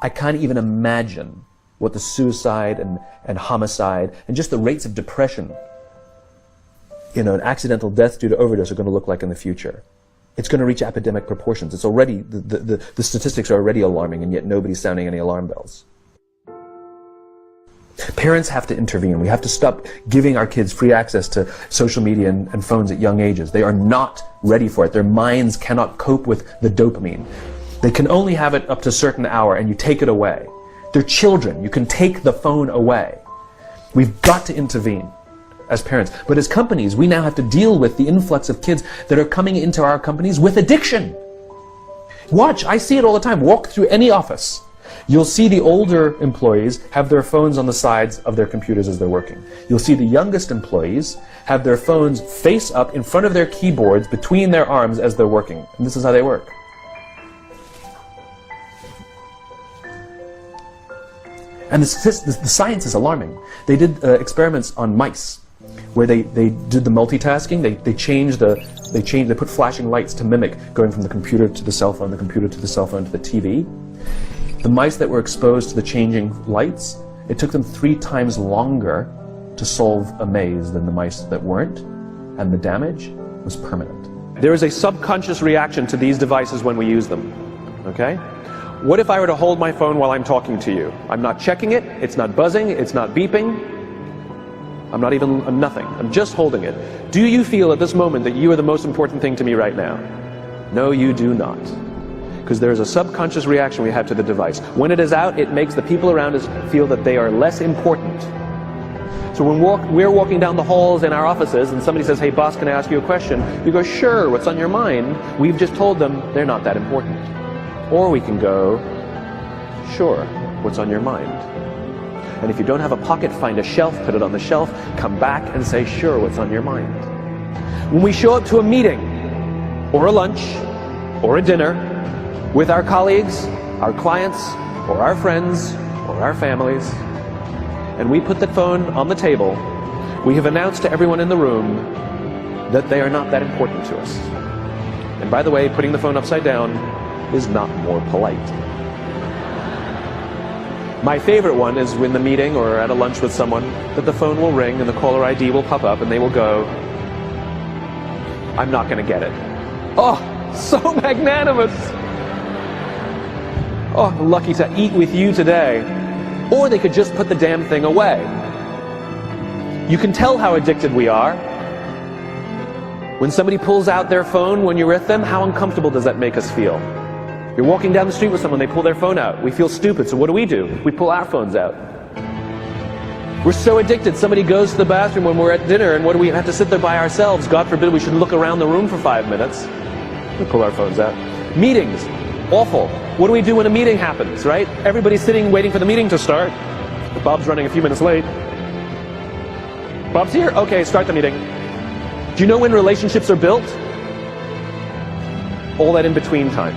I can't even imagine what the suicide and homicide and just the rates of depression, and accidental death due to overdose are going to look like in the future. It's going to reach epidemic proportions. It's already, the statistics are already alarming, and yet nobody's sounding any alarm bells. Parents have to intervene. We have to stop giving our kids free access to social media and phones at young ages. They are not ready for it. Their minds cannot cope with the dopamine. They can only have it up to a certain hour, and you take it away. They're children. You can take the phone away. We've got to intervene as parents. But as companies, we now have to deal with the influx of kids that are coming into our companies with addiction. Watch, I see it all the time. Walk through any office. You'll see the older employees have their phones on the sides of their computers as they're working. You'll see the youngest employees have their phones face up in front of their keyboards between their arms as they're working. And this is how they work. And the science is alarming. They did experiments on mice where they did the multitasking. They put flashing lights to mimic going from the computer to the cell phone, the computer to the cell phone to the TV. The mice that were exposed to the changing lights, it took them 3 times longer to solve a maze than the mice that weren't, and the damage was permanent. There is a subconscious reaction to these devices when we use them, okay? What if I were to hold my phone while I'm talking to you? I'm not checking it, it's not buzzing, it's not beeping, I'm nothing, I'm just holding it. Do you feel at this moment that you are the most important thing to me right now? No, you do not. Because there is a subconscious reaction we have to the device. When it is out, it makes the people around us feel that they are less important. So when we're walking down the halls in our offices and somebody says, hey boss, can I ask you a question? You go, sure, what's on your mind? We've just told them they're not that important. Or we can go, sure, what's on your mind? And if you don't have a pocket, find a shelf, put it on the shelf, come back and say, sure, what's on your mind? When we show up to a meeting, or a lunch, or a dinner, with our colleagues, our clients, or our friends, or our families, and we put the phone on the table, we have announced to everyone in the room that they are not that important to us. And by the way, putting the phone upside down is not more polite. My favorite one is when the meeting or at a lunch with someone, that the phone will ring and the caller ID will pop up and they will go, I'm not going to get it. Oh, so magnanimous! Oh, lucky to eat with you today. Or they could just put the damn thing away. You can tell how addicted we are. When somebody pulls out their phone when you're with them, how uncomfortable does that make us feel? You're walking down the street with someone, they pull their phone out. We feel stupid, so what do? We pull our phones out. We're so addicted. Somebody goes to the bathroom when we're at dinner, and what do we have to sit there by ourselves? God forbid we should look around the room for 5 minutes. We pull our phones out. Meetings. Awful. What do we do when a meeting happens, right? Everybody's sitting waiting for the meeting to start. But Bob's running a few minutes late. Bob's here? Okay, start the meeting. Do you know when relationships are built? All that in between time.